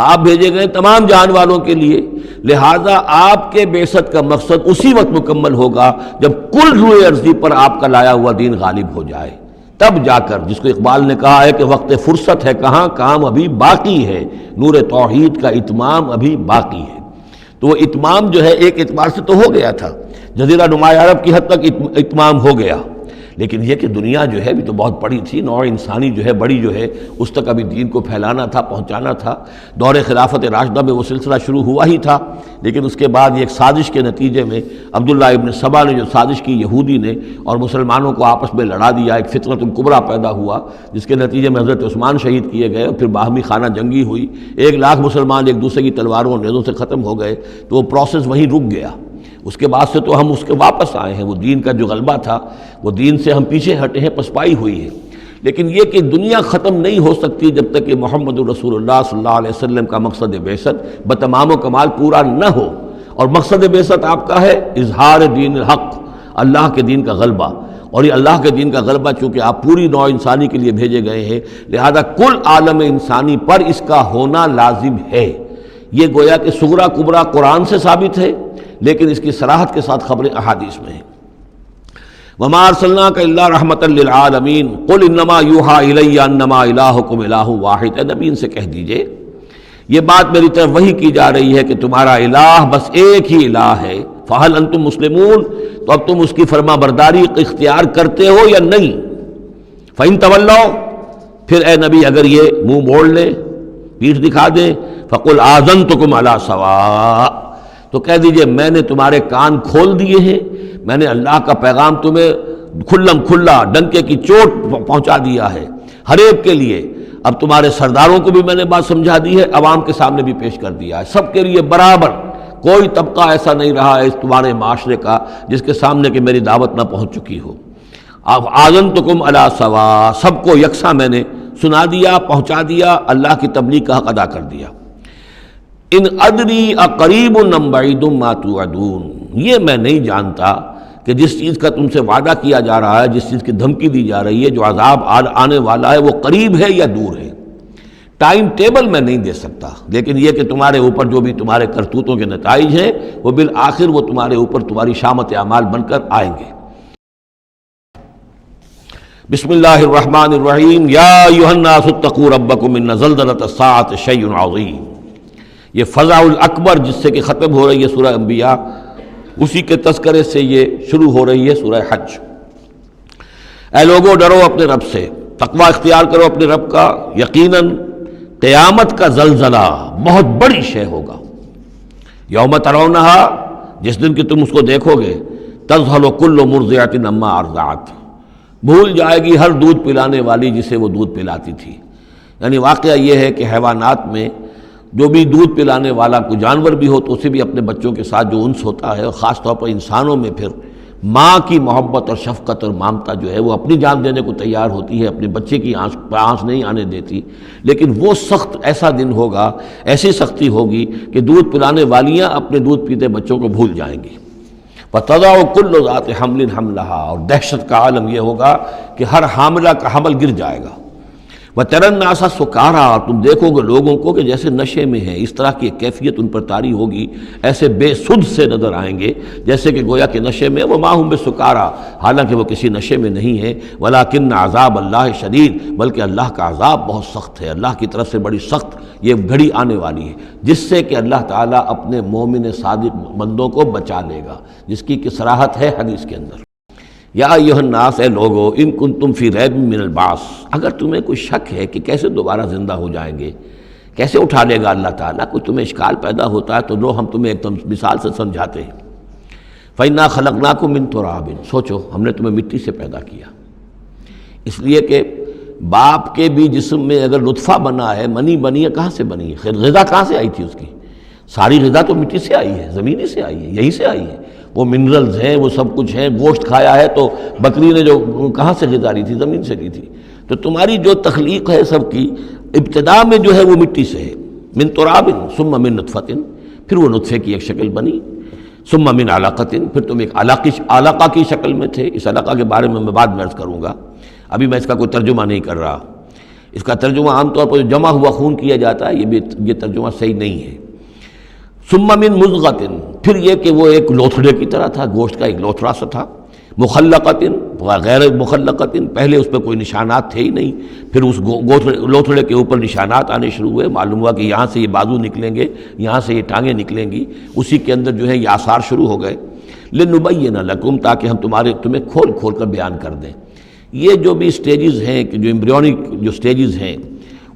آپ بھیجے گئے تمام جان والوں کے لیے، لہٰذا آپ کے بعثت کا مقصد اسی وقت مکمل ہوگا جب کل روئے ارضی پر آپ کا لایا ہوا دین غالب ہو جائے، تب جا کر، جس کو اقبال نے کہا ہے کہ وقت فرصت ہے کہاں، کام ابھی باقی ہے، نور توحید کا اتمام ابھی باقی ہے۔ تو وہ اتمام جو ہے ایک اعتبار سے تو ہو گیا تھا، جزیرہ نما عرب کی حد تک اتمام ہو گیا، لیکن یہ کہ دنیا جو ہے بھی تو بہت بڑی تھی، نوع انسانی جو ہے بڑی جو ہے اس تک ابھی دین کو پھیلانا تھا، پہنچانا تھا۔ دور خلافت راشدہ میں وہ سلسلہ شروع ہوا ہی تھا، لیکن اس کے بعد یہ ایک سازش کے نتیجے میں عبداللہ ابن سبا نے جو سازش کی یہودی نے اور مسلمانوں کو آپس میں لڑا دیا، ایک فتنۃ الکبریٰ پیدا ہوا، جس کے نتیجے میں حضرت عثمان شہید کیے گئے اور پھر باہمی خانہ جنگی ہوئی، 1,00,000 مسلمان ایک دوسرے کی تلواروں اور نیزوں سے ختم ہو گئے، تو وہ پروسیس وہیں رک گیا۔ اس کے بعد سے تو ہم اس کے واپس آئے ہیں، وہ دین کا جو غلبہ تھا وہ دین سے ہم پیچھے ہٹے ہیں، پسپائی ہوئی ہے، لیکن یہ کہ دنیا ختم نہیں ہو سکتی جب تک کہ محمد رسول اللہ صلی اللہ علیہ وسلم کا مقصد بعثت بتمام و کمال پورا نہ ہو، اور مقصد بعثت آپ کا ہے اظہار دین الحق، اللہ کے دین کا غلبہ، اور یہ اللہ کے دین کا غلبہ چونکہ آپ پوری نوع انسانی کے لیے بھیجے گئے ہیں، لہذا کل عالم انسانی پر اس کا ہونا لازم ہے۔ یہ گویا کہ صغریٰ کبریٰ قرآن سے ثابت ہے، لیکن اس کی صراحت کے ساتھ خبریں احادیث میں ہیں۔ وما ارسلناک الا رحمۃ للعالمین قل انما یوحی الی انما الہکم الہ واحد، اے نبی ان سے کہہ دیجئے یہ بات میری طرف وحی کی جا رہی ہے کہ تمہارا الہ بس ایک ہی الہ ہے، فہل انتم مسلمون، تو اب تم اس کی فرما برداری اختیار کرتے ہو یا نہیں؟ فإن تولوا، پھر اے نبی اگر یہ منہ موڑ لیں، پیٹھ دکھا دیں، فقل آذنتکم علی سواء، تو کہہ دیجئے میں نے تمہارے کان کھول دیے ہیں، میں نے اللہ کا پیغام تمہیں کھلم کھلا ڈنکے کی چوٹ پہنچا دیا ہے، ہر ایک کے لیے۔ اب تمہارے سرداروں کو بھی میں نے بات سمجھا دی ہے، عوام کے سامنے بھی پیش کر دیا ہے، سب کے لیے برابر، کوئی طبقہ ایسا نہیں رہا ہے اس تمہارے معاشرے کا جس کے سامنے کہ میری دعوت نہ پہنچ چکی ہو۔ اب آذنتکم علی سوا، سب کو یکساں میں نے سنا دیا، پہنچا دیا، اللہ کی تبلیغ کا حق ادا کر دیا۔ ان ادری اقریب ام بعید ما توعدون، یہ میں نہیں جانتا کہ جس چیز کا تم سے وعدہ کیا جا رہا ہے، جس چیز کی دھمکی دی جا رہی ہے، جو عذاب آنے والا ہے، وہ قریب ہے یا دور ہے۔ ٹائم ٹیبل میں نہیں دے سکتا، لیکن یہ کہ تمہارے اوپر جو بھی تمہارے کرتوتوں کے نتائج ہیں وہ بالآخر وہ تمہارے اوپر تمہاری شامت اعمال بن کر آئیں گے۔ بسم اللہ الرحمن الرحیم، یا ایھا الناس اتقوا ربکم ان زلزلۃ الساعۃ شیء عظیم۔ یہ فزع الاکبر جس سے کہ ختم ہو رہی ہے سورہ انبیاء، اسی کے تذکرے سے یہ شروع ہو رہی ہے سورہ حج۔ اے لوگو ڈرو اپنے رب سے، تقوی اختیار کرو اپنے رب کا، یقیناً قیامت کا زلزلہ بہت بڑی شے ہوگا۔ یوم ترونہا، جس دن کہ تم اس کو دیکھو گے، تذہل کل مرضعۃ عما ارضعت، بھول جائے گی ہر دودھ پلانے والی جسے وہ دودھ پلاتی تھی۔ یعنی واقعہ یہ ہے کہ حیوانات میں جو بھی دودھ پلانے والا کوئی جانور بھی ہو تو اسے بھی اپنے بچوں کے ساتھ جو انس ہوتا ہے، اور خاص طور پر انسانوں میں پھر ماں کی محبت اور شفقت اور مامتا جو ہے وہ اپنی جان دینے کو تیار ہوتی ہے، اپنے بچے کی آنچ نہیں آنے دیتی۔ لیکن وہ سخت ایسا دن ہوگا، ایسی سختی ہوگی کہ دودھ پلانے والیاں اپنے دودھ پیتے بچوں کو بھول جائیں گی۔ وَتَضَعُ كُلُّ ذَاتِ حَمْلٍ حَمْلَهَا، اور دہشت کا عالم یہ ہوگا کہ ہر حاملہ کا حمل گر جائے گا۔ وَتَرَى النَّاسَ سُكَارَىٰ، اور تم دیکھو گے لوگوں کو کہ جیسے نشے میں ہیں، اس طرح کی ایک کیفیت ان پر طاری ہوگی، ایسے بے سدھ سے نظر آئیں گے جیسے کہ گویا کہ نشے میں، وَمَا هُم بِسُكَارَىٰ، حالانکہ وہ کسی نشے میں نہیں ہیں، وَلَٰكِنَّ عَذَابَ اللَّهِ شَدِيدٌ، بلکہ اللہ کا عذاب بہت سخت ہے، اللہ کی طرف سے بڑی سخت یہ گھڑی آنے والی ہے جس سے کہ اللہ تعالیٰ اپنے مومن صادق بندوں کو بچا لے گا، جس کی کہ صراحت ہے حدیث کے اندر۔ یا ایھا الناس، اے لوگو، ان کنتم فی ریب من البعث، اگر تمہیں کوئی شک ہے کہ کیسے دوبارہ زندہ ہو جائیں گے، کیسے اٹھا لے گا اللہ تعالیٰ، کوئی تمہیں اشکال پیدا ہوتا ہے تو لو ہم تمہیں ایک مثال سے سمجھاتے ہیں۔ فَإِنَّا خَلَقْنَاكُم مِّن تُرَابٍ، سوچو ہم نے تمہیں مٹی سے پیدا کیا، اس لیے کہ باپ کے بھی جسم میں اگر نطفہ بنا ہے، منی بنی ہے، کہاں سے بنی ہے؟ غذا کہاں سے آئی تھی اس کی؟ ساری غذا تو مٹی سے آئی ہے، زمین ہی سے آئی ہے، یہیں سے آئی ہے، وہ منرلز ہیں، وہ سب کچھ ہیں۔ گوشت کھایا ہے تو بکری نے جو کہاں سے غذا لی تھی؟ زمین سے لی تھی۔ تو تمہاری جو تخلیق ہے سب کی ابتدا میں جو ہے وہ مٹی سے ہے۔ من تراب ثم من نطفۃ، پھر وہ نطفے کی ایک شکل بنی، ثم من علقۃ، پھر تم ایک علقہ کی شکل میں تھے۔ اس علقہ کے بارے میں بعد میں عرض کروں گا، ابھی میں اس کا کوئی ترجمہ نہیں کر رہا۔ اس کا ترجمہ عام طور پر جو جمع ہوا خون کیا جاتا ہے، یہ ترجمہ صحیح نہیں ہے۔ ثم من مضغۃ، پھر یہ کہ وہ ایک لوتھڑے کی طرح تھا، گوشت کا ایک لوتھڑا سا تھا، مخلقۃ غیر مخلقۃ، پہلے اس پہ کوئی نشانات تھے ہی نہیں، پھر اس لوتھڑے کے اوپر نشانات آنے شروع ہوئے، معلوم ہوا کہ یہاں سے یہ بازو نکلیں گے، یہاں سے یہ ٹانگیں نکلیں گی، اسی کے اندر جو ہے یہ آثار شروع ہو گئے۔ لنبین لکم، تاکہ ہم تمہیں کھول کھول کر بیان کر دیں۔ یہ جو بھی سٹیجز ہیں کہ جو ایمبریونک جو سٹیجز ہیں،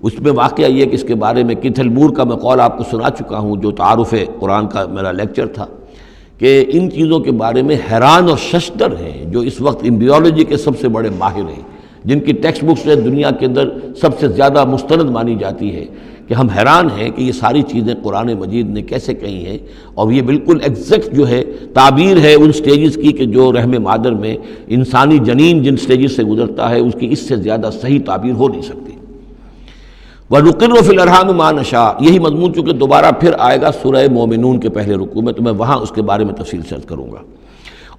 اس میں واقعہ یہ کہ اس کے بارے میں کیتھل مور کا میں قول آپ کو سنا چکا ہوں، جو تعارف قرآن کا میرا لیکچر تھا، کہ ان چیزوں کے بارے میں حیران اور ششدر ہیں جو اس وقت ایمبریولوجی کے سب سے بڑے ماہر ہیں، جن کی ٹیکسٹ بکس دنیا کے اندر سب سے زیادہ مستند مانی جاتی ہے، کہ ہم حیران ہیں کہ یہ ساری چیزیں قرآن مجید نے کیسے کہی ہیں، اور یہ بالکل ایگزیکٹ جو ہے تعبیر ہے ان سٹیجز کی کہ جو رحم مادر میں انسانی جنین جن سٹیجز سے گزرتا ہے اس کی اس سے زیادہ صحیح تعبیر ہو نہیں سکتی۔ وَنُقِرُّ فِي الْأَرْحَامِ مَا نَشَاءُ، یہی مضمون چونکہ دوبارہ پھر آئے گا سورہ مومنون کے پہلے رکوع میں، تو میں وہاں اس کے بارے میں تفصیل سے عرض کروں گا۔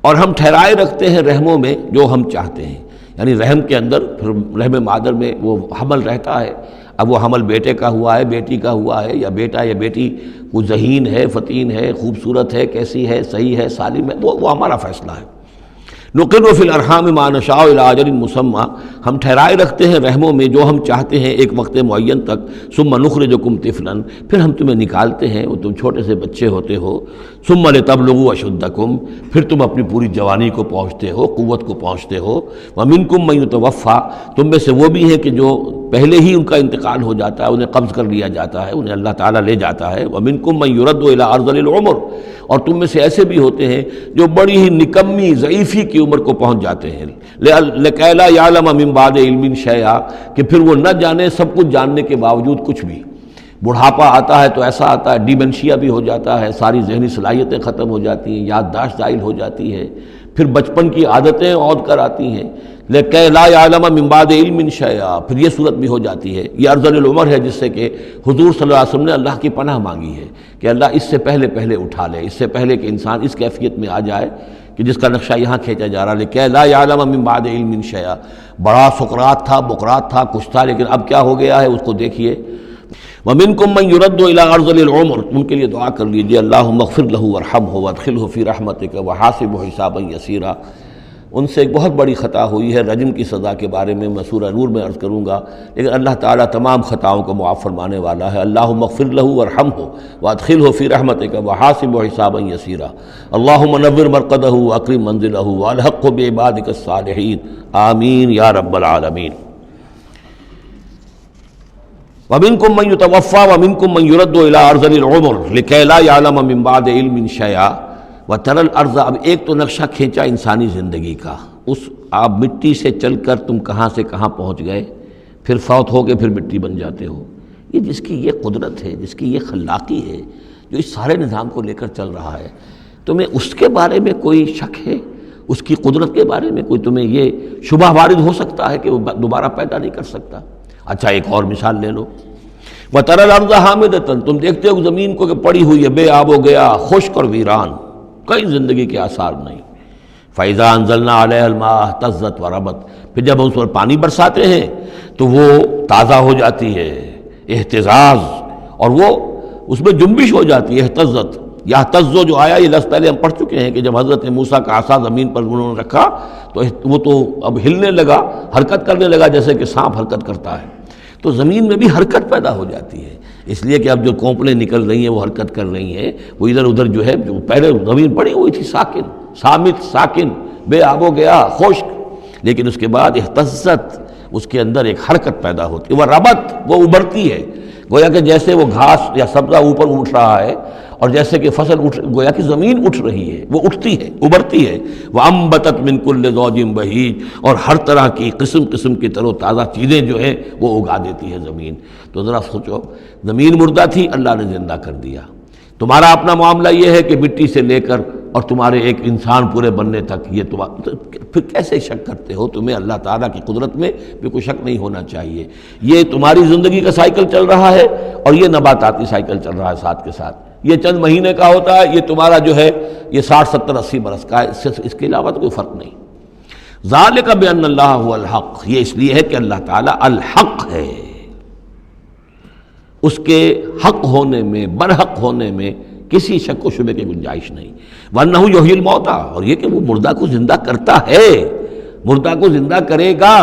اور ہم ٹھہرائے رکھتے ہیں رحموں میں جو ہم چاہتے ہیں، یعنی رحم کے اندر پھر رحم مادر میں وہ حمل رہتا ہے، اب وہ حمل بیٹے کا ہوا ہے، بیٹی کا ہوا ہے، یا بیٹا یا بیٹی وہ ذہین ہے، فتین ہے، خوبصورت ہے، کیسی ہے، صحیح ہے، سالم ہے، وہ ہمارا فیصلہ ہے۔ نقر فی الارحام ما نشاء الی اجل مسمى، ہم ٹھہرائے رکھتے ہیں رحموں میں جو ہم چاہتے ہیں ایک وقت معین تک، ثم نخرجکم طفلا، پھر ہم تمہیں نکالتے ہیں اور تم چھوٹے سے بچے ہوتے ہو، ثم لتبلغوا اشدکم، پھر تم اپنی پوری جوانی کو پہنچتے ہو، قوت کو پہنچتے ہو، ومنکم من یتوفی، تم میں سے وہ بھی ہیں کہ جو پہلے ہی ان کا انتقال ہو جاتا ہے، انہیں قبض کر لیا جاتا ہے، انہیں اللہ تعالیٰ لے جاتا ہے۔ وَمِنْكُمْ مَنْ يُرَدُّ إِلَىٰ أَرْذَلِ الْعُمُرِ، اور تم میں سے ایسے بھی ہوتے ہیں جو بڑی ہی نکمی ضعیفی کی عمر کو پہنچ جاتے ہیں، لِكَيْ لَا يَعْلَمَ مِن بَعْدِ عِلْمٍ شَيْئًا، کہ پھر وہ نہ جانے سب کچھ جاننے کے باوجود کچھ بھی۔ بڑھاپا آتا ہے تو ایسا آتا ہے، ڈیمنشیا بھی ہو جاتا ہے، ساری ذہنی صلاحیتیں ختم ہو جاتی ہیں، یادداشت زائل ہو جاتی ہے، پھر بچپن کی عادتیں عود کر آتی ہیں، لیکن لا یعلم من بعد علم شیئا، پھر یہ صورت بھی ہو جاتی ہے۔ یہ ارذل العمر ہے جس سے کہ حضور صلی اللہ علیہ وسلم نے اللہ کی پناہ مانگی ہے کہ اللہ اس سے پہلے اٹھا لے، اس سے پہلے کہ انسان اس کیفیت میں آ جائے کہ جس کا نقشہ یہاں کھینچا جا رہا ہے، لیکن لا یعلم من بعد علم شیئا۔ بڑا سقراط تھا، بقراط تھا، کچھ تھا، لیکن اب کیا ہو گیا ہے اس کو دیکھیے۔ وَمِنْكُمْ مَنْ يُرَدُّ إِلَىٰ أَرْذَلِ الْعُمُرِ، ان کے لیے دعا کر لیجیے، اللہم اغفر لہ وارحمہ وادخلہ فی رحمتک وحاسبہ حسابا یسیرا۔ ان سے ایک بہت بڑی خطا ہوئی ہے، رجم کی سزا کے بارے میں میں سورہ نور میں عرض کروں گا، لیکن اللہ تعالیٰ تمام خطاؤں کو معاف فرمانے والا ہے۔ اللہم اغفر لہ وارحمہ وادخلہ فی رحمتک وحاسبہ حسابا یسیرا۔ اللہم نور مرقدہ واکرم منزلہ والحقہ بعبادک الصالحین، آمین یا رب العالمین۔ وَمِنْكُمْ مَنْ يُتَوَفَّى وَمِنْكُمْ مَنْ يُرَدُّ إِلَىٰ أَرْذَلِ الْعُمُرِ لِكَيْ لَا يَعْلَمَ مِن بَعْدِ عِلْمٍ شَيْئًا وَتَرَى الْأَرْضَ۔ اب ایک تو نقشہ کھینچا انسانی زندگی کا، اس آپ مٹی سے چل کر تم کہاں سے کہاں پہنچ گئے، پھر فوت ہو کے پھر مٹی بن جاتے ہو۔ یہ جس کی یہ قدرت ہے، جس کی یہ خلاقی ہے، جو اس سارے نظام کو لے کر چل رہا ہے، تمہیں اس کے بارے میں کوئی شک ہے؟ اس کی قدرت کے بارے میں کوئی تمہیں یہ شبہ وارد ہو سکتا ہے کہ وہ دوبارہ پیدا نہیں کر سکتا؟ اچھا ایک اور مثال لے لو، وَتَرَى الْأَرْضَ حَامِدَةً، تم دیکھتے ہو زمین کو کہ پڑی ہوئی ہے، بے آب و گیا، خشک اور ویران، کئی زندگی کے آثار نہیں۔ فَإِذَا أَنزَلْنَا عَلَيْهَا الْمَاءَ اهْتَزَّتْ وَرَبَتْ، پھر جب ہم اس پر پانی برساتے ہیں تو وہ تازہ ہو جاتی ہے، اہتزاز، اور وہ اس میں جنبش ہو جاتی ہے، اہتزت۔ یہتزو جو آیا یہ لفظ پہلے ہم پڑھ چکے ہیں کہ جب حضرت موسیٰ کا عصا زمین پر انہوں نے رکھا تو وہ تو اب ہلنے لگا، حرکت کرنے لگا جیسے کہ سانپ حرکت کرتا ہے، تو زمین میں بھی حرکت پیدا ہو جاتی ہے، اس لیے کہ اب جو کونپلیں نکل رہی ہیں وہ حرکت کر رہی ہیں، وہ ادھر ادھر جو ہے، جو پہلے زمین پڑی ہوئی تھی ساکن، صامت، ساکن، بے آب و گیا، خشک، لیکن اس کے بعد اہتزت، اس کے اندر ایک حرکت پیدا ہوتی ہے، وہ ربت، وہ ابھرتی ہے، گویا کہ جیسے وہ گھاس یا سبزہ اوپر اٹھ رہا ہے، اور جیسے کہ فصل گویا کہ زمین اٹھ رہی ہے، وہ اٹھتی ہے، ابھرتی ہے۔ وَأَنبَتَتْ مِن كُلِّ زَوْجٍ بَهِيجٍ، اور ہر طرح کی قسم قسم کی تر و تازہ چیزیں جو ہیں وہ اگا دیتی ہے زمین۔ تو ذرا سوچو، زمین مردہ تھی، اللہ نے زندہ کر دیا۔ تمہارا اپنا معاملہ یہ ہے کہ مٹی سے لے کر اور تمہارے ایک انسان پورے بننے تک، یہ پھر کیسے شک کرتے ہو؟ تمہیں اللہ تعالیٰ کی قدرت میں بھی کوئی شک نہیں ہونا چاہیے۔ یہ تمہاری زندگی کا سائیکل چل رہا ہے اور یہ نباتاتی سائیکل چل رہا ہے ساتھ کے ساتھ، یہ چند مہینے کا ہوتا ہے، یہ تمہارا جو ہے یہ 60 70 80 برس کا ہے، اس کے علاوہ تو کوئی فرق نہیں۔ ذالک بأن اللہ هو الحق، یہ اس لیے ہے کہ اللہ تعالیٰ الحق ہے، اس کے حق ہونے میں، برحق ہونے میں کسی شک و شبے کی گنجائش نہیں۔ وَأَنَّهُ يُحْيِي الْمَوْتَىٰ، اور یہ کہ وہ مردہ کو زندہ کرتا ہے، مردہ کو زندہ کرے گا۔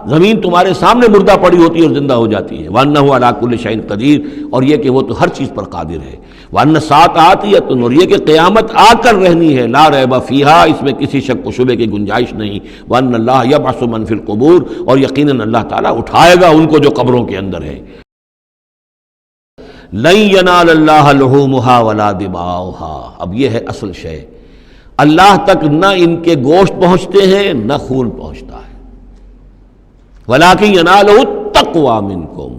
زمین تمہارے سامنے مردہ پڑی ہوتی ہے اور زندہ ہو جاتی ہے۔ وَأَنَّهُ عَلَىٰ كُلِّ شَيْءٍ قَدِيرٌ، اور یہ کہ وہ تو ہر چیز پر قادر ہے۔ وَأَنَّ السَّاعَةَ آتِيَةٌ، اور یہ کہ قیامت آ کر رہنی ہے، لَا رَيْبَ فِيهَا، اس میں کسی شک و شبے کی گنجائش نہیں۔ وَأَنَّ اللَّهَ يَبْعَثُ مَن فِي الْقُبُورِ، اور یقیناً اللہ تعالیٰ اٹھائے گا ان کو جو قبروں کے اندر ہے۔ لَن يَنَالَ اللَّهَ لُحُومُهَا وَلَا دِمَاؤُهَا، اب یہ ہے اصل شے، اللہ تک نہ ان کے گوشت پہنچتے ہیں نہ خون پہنچتا ہے۔ وَلَٰكِن يَنَالُهُ التَّقْوَىٰ مِنكُمْ،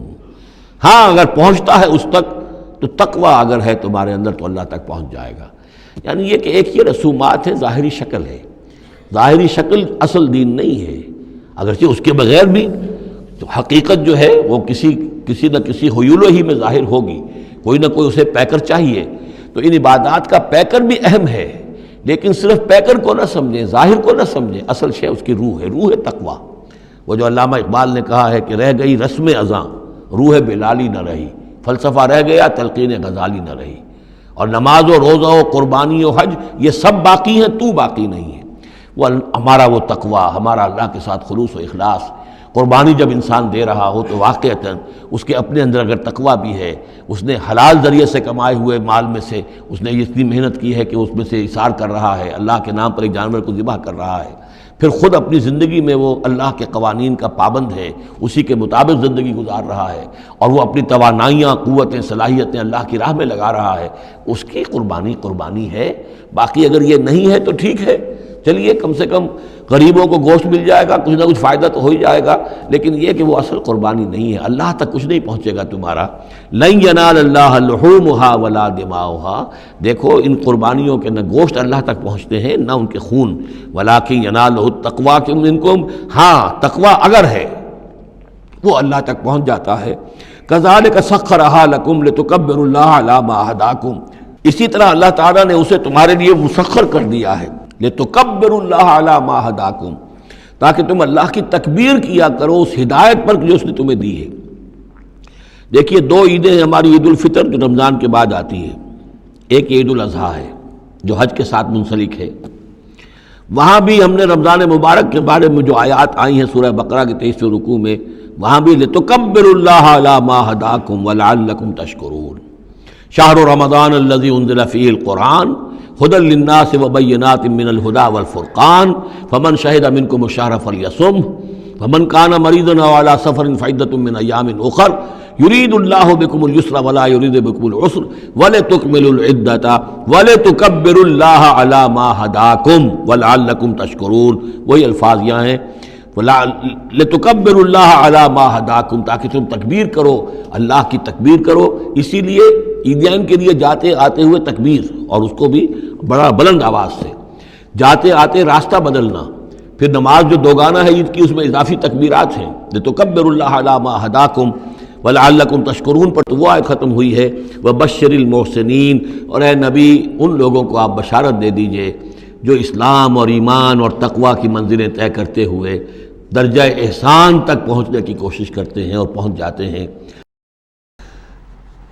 ہاں اگر پہنچتا ہے اس تک تو تقویٰ اگر ہے تمہارے اندر تو اللہ تک پہنچ جائے گا۔ یعنی یہ کہ ایک یہ رسومات ہے، ظاہری شکل ہے، ظاہری شکل اصل دین نہیں ہے، اگرچہ اس کے بغیر بھی تو حقیقت جو ہے وہ کسی نہ کسی حیول ہی میں ظاہر ہوگی، کوئی نہ کوئی اسے پیکر چاہیے۔ تو ان عبادات کا پیکر بھی اہم ہے، لیکن صرف پیکر کو نہ سمجھیں، ظاہر کو نہ سمجھیں، اصل شے اس کی روح ہے، روح تقویٰ۔ وہ جو علامہ اقبال نے کہا ہے کہ رہ گئی رسم ازاں، روح بلالی نہ رہی، فلسفہ رہ گیا، تلقین غزالی نہ رہی، اور نماز و روزہ و قربانی و حج یہ سب باقی ہیں، تو باقی نہیں ہے۔ وہ ہمارا وہ تقویٰ، ہمارا اللہ کے ساتھ خلوص و اخلاص، قربانی جب انسان دے رہا ہو تو واقعتاً اس کے اپنے اندر اگر تقویٰ بھی ہے، اس نے حلال ذریعے سے کمائے ہوئے مال میں سے اس نے اتنی محنت کی ہے کہ اس میں سے اثار کر رہا ہے، اللہ کے نام پر ایک جانور کو ذبح کر رہا ہے، پھر خود اپنی زندگی میں وہ اللہ کے قوانین کا پابند ہے، اسی کے مطابق زندگی گزار رہا ہے، اور وہ اپنی توانائیاں، قوتیں، صلاحیتیں اللہ کی راہ میں لگا رہا ہے، اس کی قربانی ہے۔ باقی اگر یہ نہیں ہے تو ٹھیک ہے، چلیے کم سے کم غریبوں کو گوشت مل جائے گا، کچھ نہ کچھ فائدہ تو ہو ہی جائے گا، لیکن یہ کہ وہ اصل قربانی نہیں ہے، اللہ تک کچھ نہیں پہنچے گا تمہارا۔ لن ینال اللہ لحومها ولا دماؤها، دیکھو ان قربانیوں کے نہ گوشت اللہ تک پہنچتے ہیں نہ ان کے خون، ولکن ینالہ التقوی منکم، ہاں تقوی اگر ہے وہ اللہ تک پہنچ جاتا ہے۔ کذالک سخرھا لکم لتکبروا اللہ علی ما ھداکم، اسی طرح اللہ تعالیٰ نے اسے تمہارے لیے مسخر کر دیا ہے، لتکبروا اللہ علی ما ھداکم، تاکہ تم اللہ کی تکبیر کیا کرو اس ہدایت پر جو اس نے تمہیں دی ہے۔ دیکھیے دو عیدیں ہیں ہماری، عید الفطر جو رمضان کے بعد آتی ہے، ایک عید الاضحیٰ ہے جو حج کے ساتھ منسلک ہے۔ وہاں بھی ہم نے رمضان مبارک کے بارے میں جو آیات آئی ہیں سورہ بقرہ کے 23ویں رکوع میں، وہاں بھی لتکبروا اللہ علی ما ھداکم ولعلکم تشکرون، شہر رمضان الذی انزل فیہ القرآن ھدی للناس وبینات من الھدی والفرقان فمن شہد منکم الشہر فلیصمہ فمن کان مریضا او علی سفر فعدۃ من ایام اخر یرید اللہ بکم الیسر ولا یرید بکم العسر ولتکملوا العدۃ ولتکبروا اللہ علی ما ھداکم ولعلکم تشکرون، وہی الفاظ یہاں ہیں لتکبروا اللہ علی ما ھداکم، تاکہ تم تکبیر کرو، اللہ کی تکبیر کرو۔ اسی لیے عیدین کے لیے جاتے آتے ہوئے تکبیر، اور اس کو بھی بڑا بلند آواز سے، جاتے آتے راستہ بدلنا، پھر نماز جو دوگانہ ہے عید کی اس میں اضافی تکبیرات ہیں، لتکبروا اللہ علی ما ھداکم ولعلکم تشکرون پر تو وہ آیت ختم ہوئی ہے، وبشر المحسنین، اور اے نبی ان لوگوں کو آپ بشارت دے دیجئے جو اسلام اور ایمان اور تقوی کی منزلیں طے کرتے ہوئے درجہ احسان تک پہنچنے کی کوشش کرتے ہیں اور پہنچ جاتے ہیں۔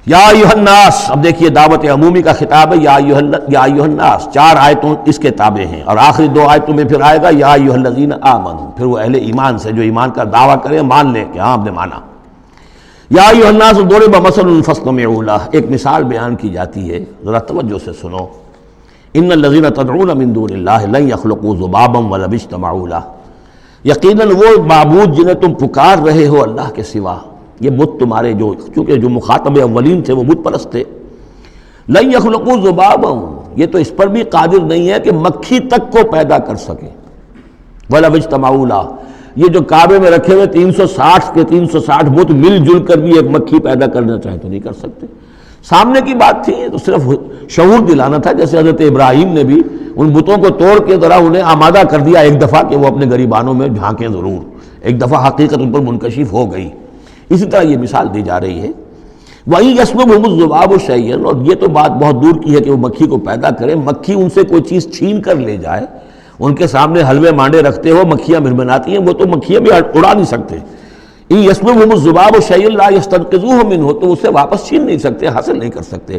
یا ایھا الناس، اب دیکھیے دعوت عمومی کا خطاب ہے، یا ایھا الناس، 4 آیتوں اس کے تابع ہیں، اور آخری 2 آیتوں میں پھر آئے گا یا ایھا الذین آمنوا، پھر وہ اہل ایمان سے جو ایمان کا دعویٰ کریں مان لیں کہ ہاں ہم نے مانا۔ یا ایھا الناس ضرب مثل فاستمعوا لہ، ایک مثال بیان کی جاتی ہے، ذرا توجہ سے سنو۔ ان الذین تدعون من دون اللہ لن یخلقوا ذبابا ولو اجتمعوا لہ، یقیناً وہ معبود جنہیں تم پکار رہے ہو اللہ کے سوا، یہ بت تمہارے جو، چونکہ جو مخاطب اولین تھے وہ بت پرست تھے، لن یخلقوا ذبابا، یہ تو اس پر بھی قادر نہیں ہے کہ مکھی تک کو پیدا کر سکے، ولو اجتمعوا لہ، یہ جو کعبے میں رکھے ہوئے 360 کے 360 بت مل جل کر بھی ایک مکھی پیدا کرنا چاہیں تو نہیں کر سکتے۔ سامنے کی بات تھی، تو صرف شعور دلانا تھا، جیسے حضرت ابراہیم نے بھی ان بتوں کو توڑ کے ذرا انہیں آمادہ کر دیا ایک دفعہ کہ وہ اپنے گریبانوں میں جھانکیں ضرور، ایک دفعہ حقیقت ان پر منکشف ہو گئی۔ اسی طرح یہ مثال دی جا رہی ہے، وَإِن يَسْلُبْهُمُ الذُّبَابُ شَيْئًا، اور یہ تو بات بہت دور کی ہے کہ وہ مکھی کو پیدا کرے، مکھی ان سے کوئی چیز چھین کر لے جائے، ان کے سامنے حلوے مانڈے رکھتے ہو مکھیاں بھربھراتی ہیں، وہ تو مکھیاں بھی اڑا نہیں سکتے۔ ان یسلبہم الذباب شیئا لا یستنقذوہ منہ، تو اسے واپس چھین نہیں سکتے، حاصل نہیں کر سکتے۔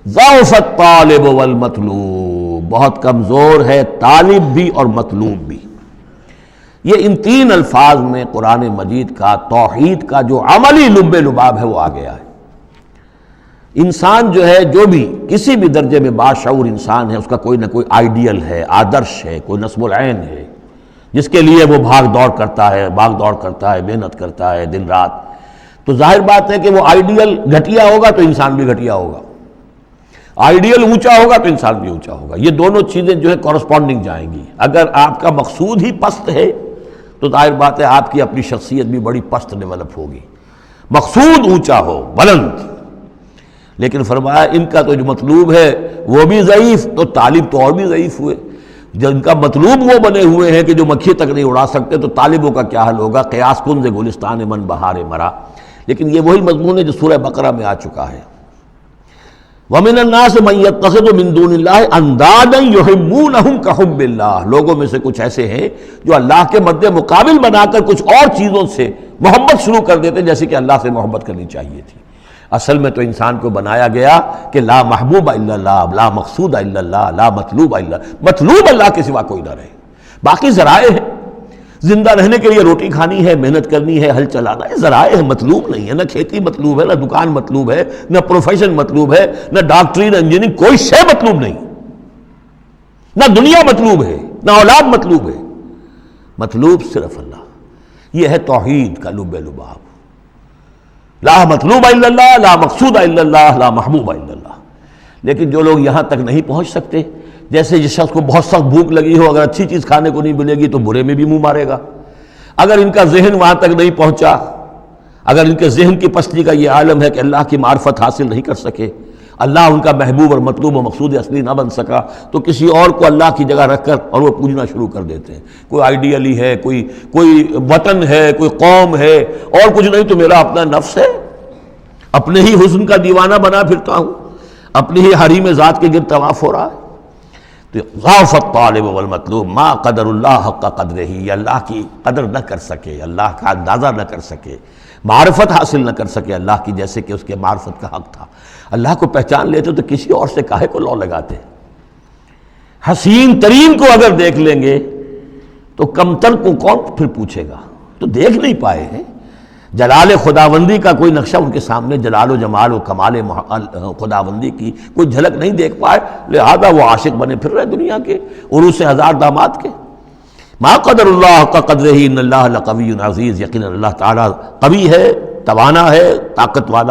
ضعف الطالب والمطلوب، بہت کمزور ہے طالب بھی اور مطلوب بھی۔ یہ ان 3 الفاظ میں قرآن مجید کا توحید کا جو عملی لب لباب ہے وہ آ گیا ہے۔ انسان جو ہے، جو بھی کسی بھی درجے میں باشعور انسان ہے، اس کا کوئی نہ کوئی آئیڈیل ہے، آدرش ہے، کوئی نصب العین ہے، جس کے لیے وہ بھاگ دوڑ کرتا ہے، محنت کرتا ہے دن رات۔ تو ظاہر بات ہے کہ وہ آئیڈیل گھٹیا ہوگا تو انسان بھی گھٹیا ہوگا، آئیڈیل اونچا ہوگا تو انسان بھی اونچا ہوگا۔ یہ دونوں چیزیں جو ہے کورسپونڈنگ جائیں گی۔ اگر آپ کا مقصود ہی پست ہے تو ظاہر بات ہے آپ کی اپنی شخصیت بھی بڑی پست ڈیولپ ہوگی۔ مقصود اونچا ہو، بلند، لیکن فرمایا ان کا تو جو مطلوب ہے وہ بھی ضعیف، تو طالب تو اور بھی ضعیف ہوئے۔ جن کا مطلوب وہ بنے ہوئے ہیں کہ جو مکھی تک نہیں اڑا سکتے، تو طالبوں کا کیا حل ہوگا؟ قیاس کن گلستان من بہار مرا۔ لیکن یہ وہی مضمون ہے جو سورہ بقرہ میں آ چکا ہے۔ وَمِنَ النَّاسِ مَن يَتَّخِذُ مِن دُونِ اللَّهِ أَندَادًا يُحِبُّونَهُمْ كَحُبِّ اللَّهِ، لوگوں میں سے کچھ ایسے ہیں جو اللہ کے مد مقابل بنا کر کچھ اور چیزوں سے محبت شروع کر دیتے ہیں جیسے کہ اللہ سے محبت کرنی چاہیے تھی۔ اصل میں تو انسان کو بنایا گیا کہ لا محبوب الا اللہ، لا مقصود الا اللہ، لا مطلوب الا اللہ، مطلوب اللہ کے سوا کوئی نہ رہے۔ باقی ذرائع ہیں، زندہ رہنے کے لیے روٹی کھانی ہے، محنت کرنی ہے، ہل چلانا ہے، ذرائع ہے، مطلوب نہیں ہے، نہ کھیتی مطلوب ہے، نہ دکان مطلوب ہے، نہ پروفیشن مطلوب ہے، نہ ڈاکٹری، نہ انجینئرنگ، کوئی شے مطلوب نہیں، نہ دنیا مطلوب ہے، نہ اولاد مطلوب ہے، مطلوب صرف اللہ۔ یہ ہے توحید کا لب لباب، لا مطلوب الا اللہ، لا مقصود الا اللہ، لا محبوب الا اللہ۔ لیکن جو لوگ یہاں تک نہیں پہنچ سکتے، جیسے جس شخص کو بہت سخت بھوک لگی ہو، اگر اچھی چیز کھانے کو نہیں ملے گی تو برے میں بھی منہ مارے گا۔ اگر ان کا ذہن وہاں تک نہیں پہنچا، اگر ان کے ذہن کی پستی کا یہ عالم ہے کہ اللہ کی معرفت حاصل نہیں کر سکے، اللہ ان کا محبوب اور مطلوب و مقصود اصلی نہ بن سکا، تو کسی اور کو اللہ کی جگہ رکھ کر اور وہ پوجنا شروع کر دیتے ہیں۔ کوئی آئیڈیلی ہے، کوئی وطن ہے، کوئی قوم ہے، اور کچھ نہیں تو میرا اپنا نفس ہے، اپنے ہی حسن کا دیوانہ بنا پھرتا ہوں، اپنی ہی حریم ذات کے گرد طواف ہو رہا ہے۔ تو غاف الطالب والمطلوب ما قدر اللہ حق قدرہ، یہ اللہ کی قدر نہ کر سکے، اللہ کا اندازہ نہ کر سکے، معرفت حاصل نہ کر سکے اللہ کی، جیسے کہ اس کے معرفت کا حق تھا۔ اللہ کو پہچان لیتے تو کسی اور سے کاہے کو لو لگاتے؟ حسین ترین کو اگر دیکھ لیں گے تو کمتر کو کون پھر پوچھے گا؟ تو دیکھ نہیں پائے ہیں جلال خداوندی کا کوئی نقشہ، ان کے سامنے جلال و جمال و کمال خداوندی کی کوئی جھلک نہیں دیکھ پائے، لہذا وہ عاشق بنے پھر رہے دنیا کے عروس ہزار داماد کے۔ ما قدر اللہ کا قدرہ ان اللہ لقوی عزیز، یقینا اللہ تعالیٰ قوی ہے، توانا ہے، طاقت والا